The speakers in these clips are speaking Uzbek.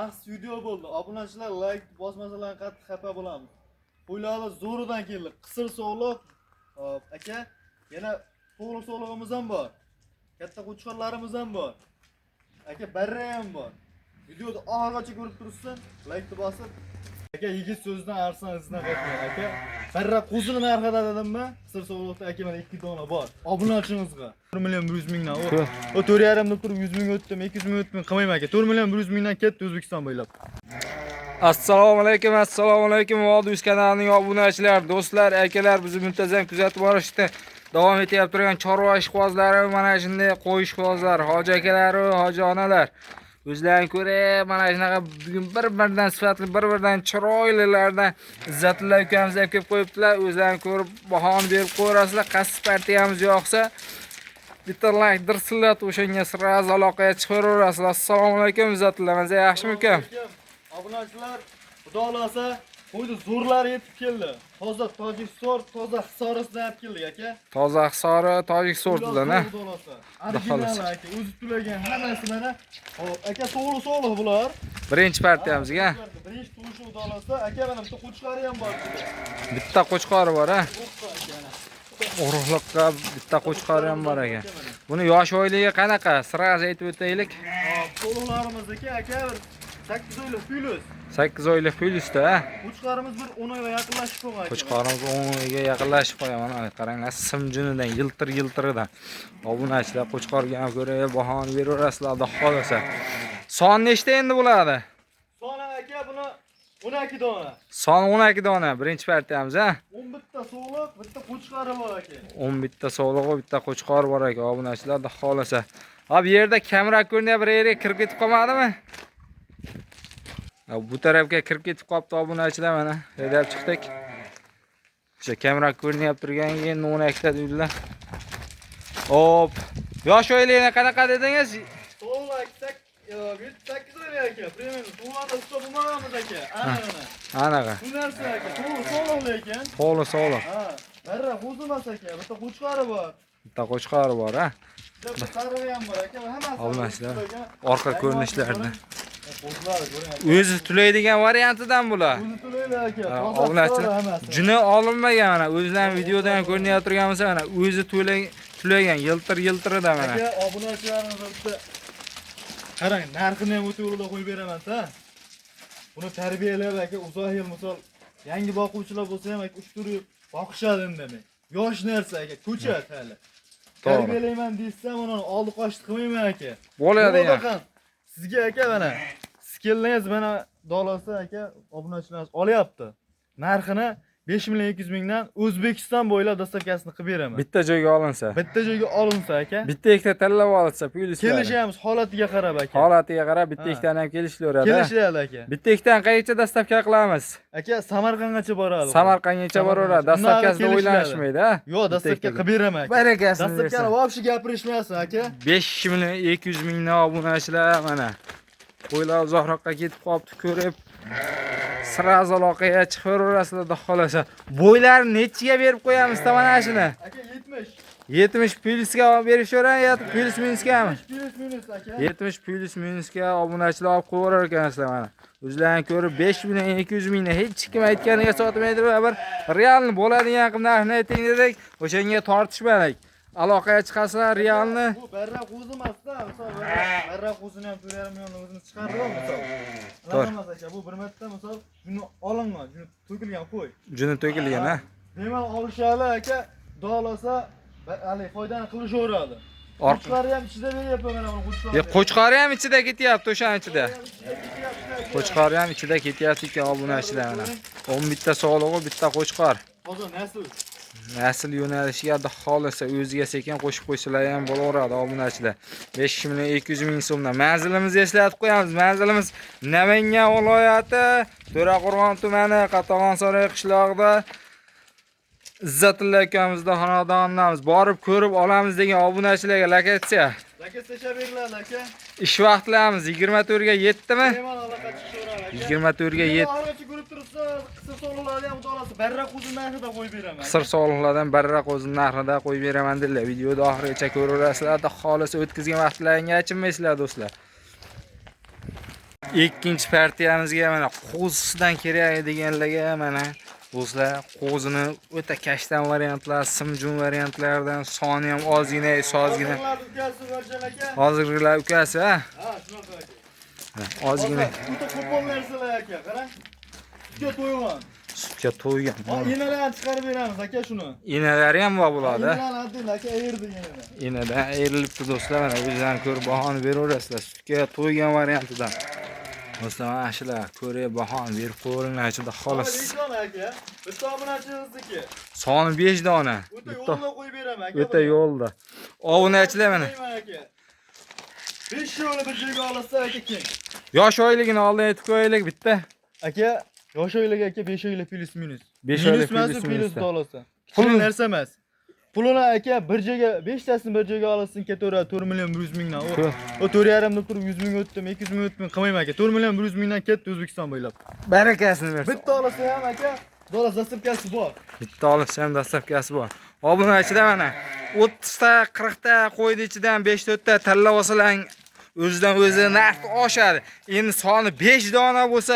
Bahs video bo'ldi. Obunachilar like bosmasalar qattiq xafa bo'lamiz. Qo'ylarni zo'ridan keldi. Qisir sog'liq. Hop, aka, yana to'g'ri sog'lig'imiz ham bor. Katta qo'chqorlarimiz ham bor. Aka, barra ham bor. Videoni oxirigacha ko'rib turibsan, like bosib. Aka, yigit so'zidan arson izdan qaytmaydi. Aka, barra qo'zini narxida dedimmi? Qisir sog'liqda aka mana 2 dona bor. Obunachingizga 1 million 100 mingdan. O 4,5 dan turib 100 ming o'tdim, 200 ming o'tdim, qilmayman aka. 4 million 100 mingdan ketdi O'zbekiston bo'ylab. Assalomu alaykum Vodus kanalining obunachilari, do'stlar, akalar, bizni muntazam kuzatib borishda davom etib turgan chorva ishqibozlari, mana shunday qo'y ishqibozlar, hoji akalar va hoji onalar. O'zlaring ko'rib, mana shunaqa bugun bir-biridan sifatli, bir-biridan chiroylilardan izzatli ukamiz olib kelib qo'yibdilar. O'zlaring ko'rib, bahoni berib qo'yasizlar. Qaysi partiyamiz yo'qsa, bitta like dirsillatib o'shanga sirraz aloqaga chiqaraverasizlar. Assalomu alaykum izzatli. Mana yaxshimi ukam? Obunachilar, xudo xolasa, qo'yni zo'rlari yetib keldi. Toza tojik sort, toza hisorisidan olib keldik aka. Toza hisori tojik sortidan, ha? Original aka, o'zi tulagan hammasi mana. Hop, aka to'g'ri sog'liq bular. Birinchi partiyamizga. Birinchi tug'ishi xudo xolasa, aka mana bitta qo'chqori ham bor. Bitta qo'chqori bor, ha? Urug'liqqa bitta qo'chqori ham bor ekan. Buni yosh oyligi qanaqa? Sirg'az aytib o'taylik. Hop, to'g'rilarimizniki aka 8 oylik plyus. 8 oylik plyusda, ha? Qo'chqorimiz bir 10 oyga yaqinlashib qo'ygan. Qo'chqorimiz 10 oyga yaqinlashib qo'ygan. Mana qaranglar, sim-junidan, yiltir-yiltiridan. Obunachilar qo'chqorga ham ko'ra bahoni beraverasizlar, xudo xolasa. Son nechta endi bo'ladi? Son aka buni 12 dona. Son 12 dona, birinchi partiyamiz, ha? 11 ta so'liq, bitta qo'chqori bor aka. 11 ta so'liq va bitta qo'chqor bor ekan, obunachilar, xudo xolasa. Ha, bu yerda kamera ko'rinyapti, bir yerga kirib ketib qolmadimi? Bu tarafga kirib ketib qolibdi obunachilar, mana haydab chiqdik. O'sha kamera ko'rinyapti turgan endi 12 ta deydilar. Hop. Yosh oyligi qanaqa dedingiz? So'liq 8 oylik aka. Premium to'g'ri usta bo'lmaymiz aka. Anaqa. Bu narsa aka, to'g'ri so'liq lekin. To'g'ri so'liq. Ha, barra qo'zimas aka, bitta qo'chqori bor. Bitta qo'chqori bor, ha? Bitta sarig'i ham bor aka, hammasi. Obunachilar, orqa ko'rinishlarda. O'zi tulaydigan variantidan bular. O'zi tulaydi aka. Obunachilar juni olinmagan mana. O'zlarining videoda ham ko'rinib turgan bo'lsa, mana o'zi tulagan yiltir-yiltirida mana. Aka, obunachilarimizga qarang, narxini ham o'ta yo'lda qo'yib beraman-da. Buni tarbiyalab aka, uzoq yil misol yangi boquvchilar bo'lsa ham aka 3-4 yil boqishadi indamay. Yosh narsa aka, ko'chat hali. Tarbiyalayman desam, uni oldi qochdi qilmayman aka. Bo'ladi ham. Sizga aka mana skillingiz mana dolasi aka obunachilarimiz olyapti. Narxini 5 million 200 mingdan O'zbekiston bo'ylab dostavkasini qilib beraman. Bitta joyga olinsa. Bitta joyga olinsa aka. Bitta ikkita tanlab olsa, plyus. Kelishamiz holatiga qarab aka. Holatiga qarab bitta ikkitani ham kelishlaveradi. Kelishadi aka. Bitta ikkitani qayercha dostavka qilamiz? Aka, Samarqandgacha boradi. Samarqandgacha boraveradi. Dostavkasida o'ylanishmaydi, ha? Yo'q, dostavka qilib beraman aka. Barakasini. Dostavkani vobshi gapirishmayapsiz aka. 5 million 200 mingdan obunachilar mana. Qo'ylar uzoqroqqa ketib qolibdi, ko'rib sirraz aloqaga chiqaraverasizlar, xudo xolasa. Bo'ylarni nechiga berib qo'yamiz mana shuni? Aka 70. 70 plyusga olib berishaveradi yoki plyus minuskami? Plyus minus aka. 70 plyus minuska obunachilar olib qo'yaverar ekansizlar mana. O'zlaring ko'rib 5 million 200 mingdan hech kim aytganiga sotmaydi va bir realni bo'ladigan qilib narxni ayting dedik. O'shanga tortishmadik. Aloqaga chiqasizlar realni. Bu barra qo'zi emas-da, misol barra qo'zini ham 4,5 milliondan o'zimiz chiqardik misol. Emas aka, bu bir marta misol shuni olingan, shuni to'kilgan qo'y. Juni to'kilgan, ha? Bemal olishali aka, dolasa hali foydani qilishaveradi. Qo'chqori ham ichida beryapman mana buni qo'chqori. Qo'chqori ham ichida ketyapti, o'shaning ichida. Qo'chqori ham ichida ketyapti ekan obunachilar mana. 11 ta sog'lig'i, bitta qo'chqor. Hozir Nasl yo'nalishiga xohlasa o'ziga sekin qo'shib qo'ysalar ham bo'laveradi obunachilar. 5 million 200 ming so'mdan. Manzilimizni eslatib qo'yamiz. Manzilimiz Namangan viloyati, To'raqo'rg'on tumani, Qatag'onsaroy qishlog'ida Izzatilla akamizda xonadonimiz. Borib ko'rib olamiz degan obunachilarga lokatsiya. Lokatsiya beriladi aka. Ish vaqtlarimiz 24 ga yetdimi? Bemal aloqa chiqaveradi. 24 ga yetdi. Hozircha ko'rib turibsiz, qisir sog'liqlarni ham dolasi barra qo'zi narxida qo'yib beraman. Qisir sog'liqlardan barra qo'zi narxida qo'yib beraman dedilar. Videoda oxirigacha ko'raverasizlar. Xohlasa o'tkazgan vaqtlaringa achinmaysizlar do'stlar. ikkinchi partiyamizga mana qo'zisidan kerak deganlarga mana do'stlar qo'zini o'ta kashtan variantlar, simjun variantlardan soni ham ozgina, sozgina. Hozirgilar ukasi, ha? Ha, shunaqa aka. Ozgina. O'ta qo'pol narsalar aka, qarang. Sutga to'ygan. Sutga to'ygan. Enalarni chiqarib beramiz aka shuni. Enalari ham bor bo'ladi. Enalarni adil aka ayirdi yana. Enadan ayrilibdi do'stlar, mana o'zingizlar ko'rib bahoni beraverasizlar. Sutga to'ygan variantidan. Do'stlar, mana shular ko'rib bahoni berib qo'yinglar, ichida xolos. Aka, bitta obunachilarniki. Soni 5 dona. O'ta yo'lda qo'yib beraman aka. O'ta yo'lda. Obunachilar mana. 5 yo'li bir joyga olsa aka keng. Yosh oyligini oldin aytib qo'yaylik bitta. Aka, yosh oylik aka 5 oylik plus minus. 5 oylik plus dolasi. Pul narsa emas. Pulini aka bir joyga 5 tasini bir joyga olsin, ketaveradi 4 million 100 mingdan. O 4,5 dan turib 100 ming o'tdim, 200 ming o'tdim, qilmayman aka. 4 million 100 mingdan ketdi O'zbekiston bo'ylab. Barakasini bersin. Bitta olsa ham aka, dola zastavkasi bor. Bitta olsa ham dastavkasi bor. Obunachilar mana 30 ta, 40 ta qo'ydi ichidan 5-4 ta tanlab olsalar o'zidan o'zi narx oshadi. Endi soni 5 dona bo'lsa,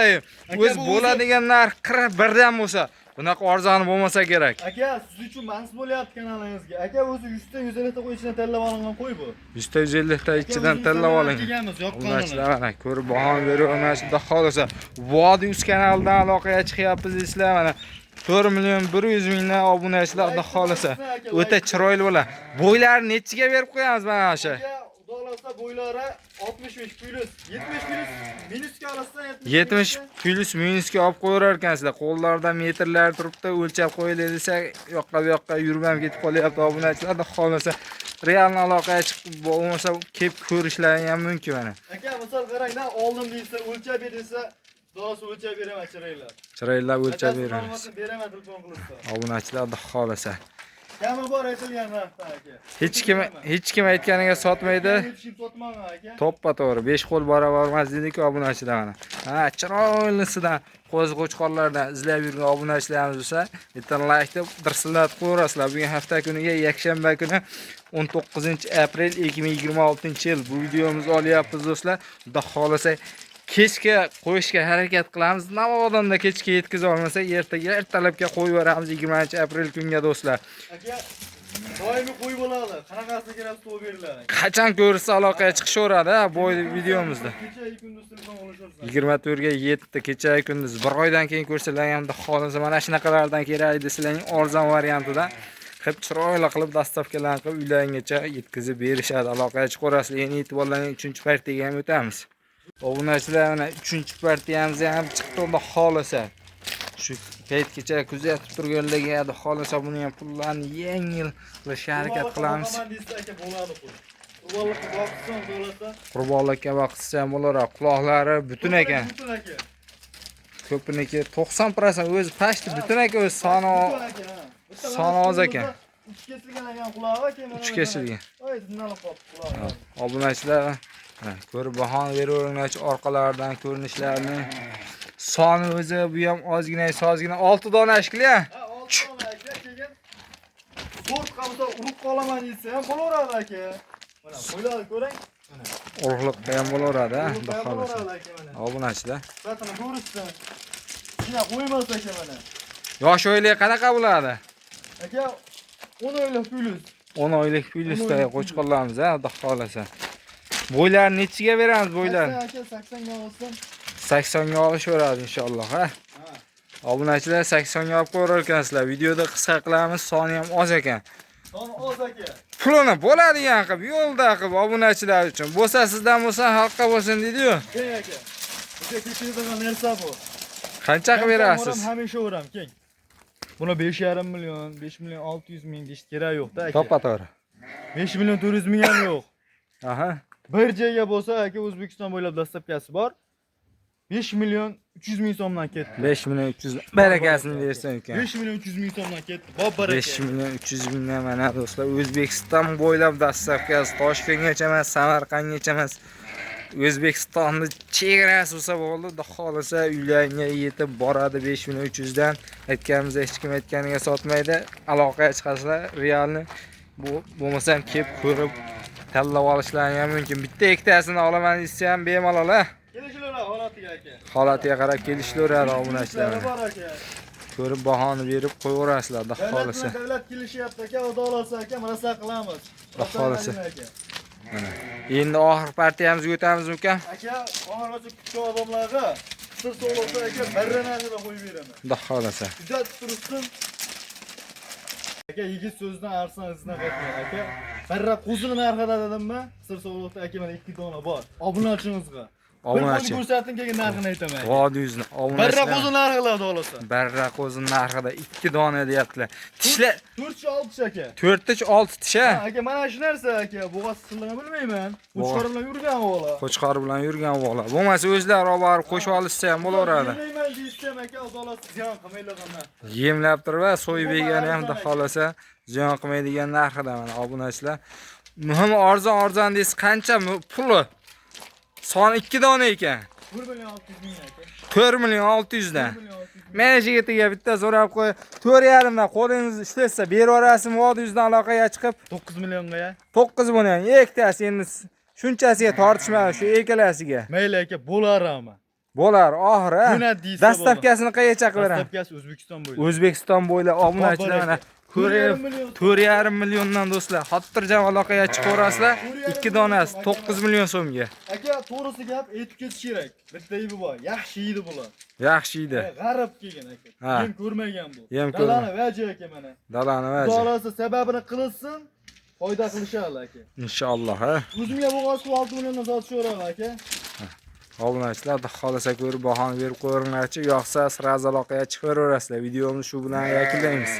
o'z bo'ladigan narx 41 dan bo'lsa, bunaqa arzon bo'lmasa kerak. Aka, siz uchun mansub bo'lyapti kanalingizga. Aka, o'zi 100 ta 150 ta qo'y ichidan tanlab olingan qo'y bu. 100 ta 150 ta ichidan tanlab oling. Obunachilar mana ko'rib bahoni beraman, shunda xolasa Vodius kanalidan aloqaga chiqyapmiz sizlar mana 4 million 100 mingdan obunachilar xolasa o'ta chiroyli bo'ladi. Bo'ylarni nechiga berib qo'yamiz mana o'sha? Dolasa bo'ylari 65 plus 70 plus minusga olsa 70 plus minusga olib qo'yar ekansizlar. Qo'llardan metrlar turibdi, o'lchab qo'yildi desa, yoqqa bu yoqqa yurmam ketib qolyapti obunachilar. Xolasa real aloqaga chiqib bo'lmasa kelib ko'rishlari ham mumkin mana. Aka, misol qaranglar, oldim desa, o'lchab ber desa, dolasi o'lchab beraman chiroylar. Chiroylar o'lchab beramiz. Beraman telefon qilsa. Obunachilar xolasa. Kami bor aytilgan narxda aka. Hech kim aytganiga sotmaydi. Toppa to'g'ri 5 qo'l barobar emas dedik obunachilar mana. Ha, chiroylisidan qo'ziqo'chqorlardan izlab yurgan obunachilarimiz bo'lsa, bitta like deb dirsillatib qo'yasizlar. Bugun hafta kuniga yakshanba kuni 19-aprel 2026-yil bu videomizni olyapmiz do'stlar. Xudo xolasa kechga qo'yishga harakat qilamiz. Navoiyda kechga yetkiza olmasak, ertaga ertalabga qo'yib beramiz 20-aprel kunga do'stlar. Aka, doimiy qo'y bo'ladi. Qanaqasi kerak suv beriladi. Qachon ko'rsa aloqaga chiqishaveradi bu videomizda. Kecha kunduz telefon olishursiz. 24 ga 7 kecha kunduz 1 oydan keyin ko'rsalar ham xohlasa mana shunaqalardan kerak desalarning arzon variantidan qilib chiroyli qilib dastavkalarni qilib uylaringizga yetkazib berishadi. Aloqaga chiqarasizlar. Endi e'tiborlaring 3-partiyaga ham o'tamiz. Obunachilar mana 3-partiyamiz ham chiqdi unda xohlasa. Shu paytgacha kuzatib turganlarga xohlasa buni ham pullarni yengil qilishga harakat qilamiz. Qurbonlikka vaqtcha ham bo'lar. Quloqlari butun ekan. Ko'piniki 90% o'zi pashti butun ekan, o'zi soni oz ekan. 3 kesilgan ekan qulog'i keyin. 3 kesilgan. Voy, dinalib qoldi qulog'i. Obunachilar ko'rib bahoni beraveringlar orqalaridan ko'rinishlarini. Soni o'zi bu ham ozgina, sozgina 6 dona ashkili-a. Ha, 6 dona aka, keyin zo'r qolsa urib qolaman desa ham bo'laveradi aka. Mana qo'ylarni ko'ring. Mana. Urug'liqda ham bo'laveradi, ha, xudo xolasa. Obunachilar. Batini ko'rishsin. Shuna qo'ymas aka mana. Yosh oylik qanaqa bo'ladi? Aka, 10 oylik plus. 10 oylik plyusda qo'chqorlarimiz, ha, xudo xolasa. Bo'ylarni nechiga beramiz bo'ylarni? Aka 80 ga olsin. 80 ga olishaveradi inshaalloh, ha. Obunachilar 80 ga olib qo'yar ekansizlar. Videoda qisqa qilamiz, soni ham oz ekan. Soni oz aka. Pulini bo'ladigan qilib, yo'lda qilib obunachilar uchun. Bo'lsa sizdan bo'lsa, xalqqa bo'lsin deydi-yu. Keng aka. Aka kechiradigan narsa bu. Qancha qilib berasiz? Hamisha o'ram, keng. Buni 5,5 million, 5 million 600 ming deyish kerak yo'q-da aka. To'ppa to'g'ri. 5 million 400 ming ham yo'q. Aha. Bir joyga bo'lsa aka O'zbekiston bo'ylab dastavkasi bor. 5 million 300 ming so'mdan ketdi. 5 million 300 barakasini bersin ekan. 5 million 300 ming so'mdan ketdi. Bob baraka. 5 million 300 mingdan mana do'stlar O'zbekiston bo'ylab dastavkasi Toshkentgacha emas, Samarqandgacha emas. O'zbekistonning chegarasi bo'lsa bo'ldi, xudo xolasa uylarga yetib boradi 5 million 300 dan. Aytganimiz hech kim aytganiga sotmaydi. Aloqaga chiqasizlar, realni bu bo'lmasa ham kelib ko'rib tanlab olishlari ham mumkin. Bitta ikkitasini olaman desa ham bemalol, ha. Kelishinglar, holat ketyapti aka. Holatiga qarab kelishlaveradi obunachilar. Ishlari bor aka. Ko'rib bahoni berib qo'yaverasizlar, xudo Davlat xolasa. bilan davlat kelishyapti aka, xudo xolasa aka, rosa qilamiz. Xudo xolasa. Aka. Endi oxir partiyamizga o'tamizmi uka? Aka, oxirgacha kuchli odamlarga qisir sog'liqda aka barranasida qo'yib beraman. Xudo xolasa. Kuzatib tursin. Aka, yigit so'zdan arson izdan qaytmaydi aka. Barra qo'zini narxida dedimmi? Qisir sog'liqda aka mana 2 dona bor. Obunachingizga. Obunachi. Ko'rsating keyin narxini aytaman. Vodiyizni Barra obunachilar. qo'zini narxiladi xolasa. Barra qo'zi narxida 2 dona deyaptilar. Tishlar 4-6 aka. 4-6 tish. Aka, mana shu narsa aka, bo'g'az silligini bilmayman. Qo'chqor bilan yurgan o'g'la. Qo'chqor bilan yurgan o'g'lar. Bo'lmasa o'zlari olib borib qo'shib olishsa ham bo'laveradi. Bilmayman deysam aka, adolat ziyon qilmaydiganlar. Yemlab turib va so'yib yegani ham xudo xolasa ziyon qilmaydigan narxida mana obunachilar. Muhim arzon deysiz qancha puli? Son 2 dona ekan. 1 million 600 ming aka. 4 million 600 dan. 1 million 600 ming. Mana yigitiga bitta so'rab qo'y. 4,5 dan qo'lingiz ishlatsa beraverasizmi? Vodiyuzdan aloqaga chiqib 9 millionga ya. 9 million ekkitasi endi shunchasiga tortishmadi shu ekalasiga. Mayli aka, bo'lar ama. Bo'lar, oxiri. Buni deysa Dastavkasini qayercha qilaman? Dastavkasi O'zbekiston bo'ylab. O'zbekiston bo'ylab obunachilar mana ko'rib 4,5 milliondan do'stlar. Xotirjam aloqaga chiqaverasizlar. 2 donasi 9 million so'mga. Aka, to'g'risi gap aytib ketish kerak. Bitta ibi bor. Yaxshi yeydi bular. Yaxshi edi. G'arib kelgan aka. Ha. Yem ko'rmagan bu. Yem Dalani vaji aka mana. Dalani vaji. Xudo sababini qilsin, foyda qilishadi aka. Inshaalloh, ha. O'zimga bo'g'az 6 milliondan sotishaveradi aka. Obunachilar xohlasa ko'rib bahoni berib qo'yinglarchi, yoqsa sraz aloqaga chiqaverasizlar. Videomizni shu bilan yakunlaymiz.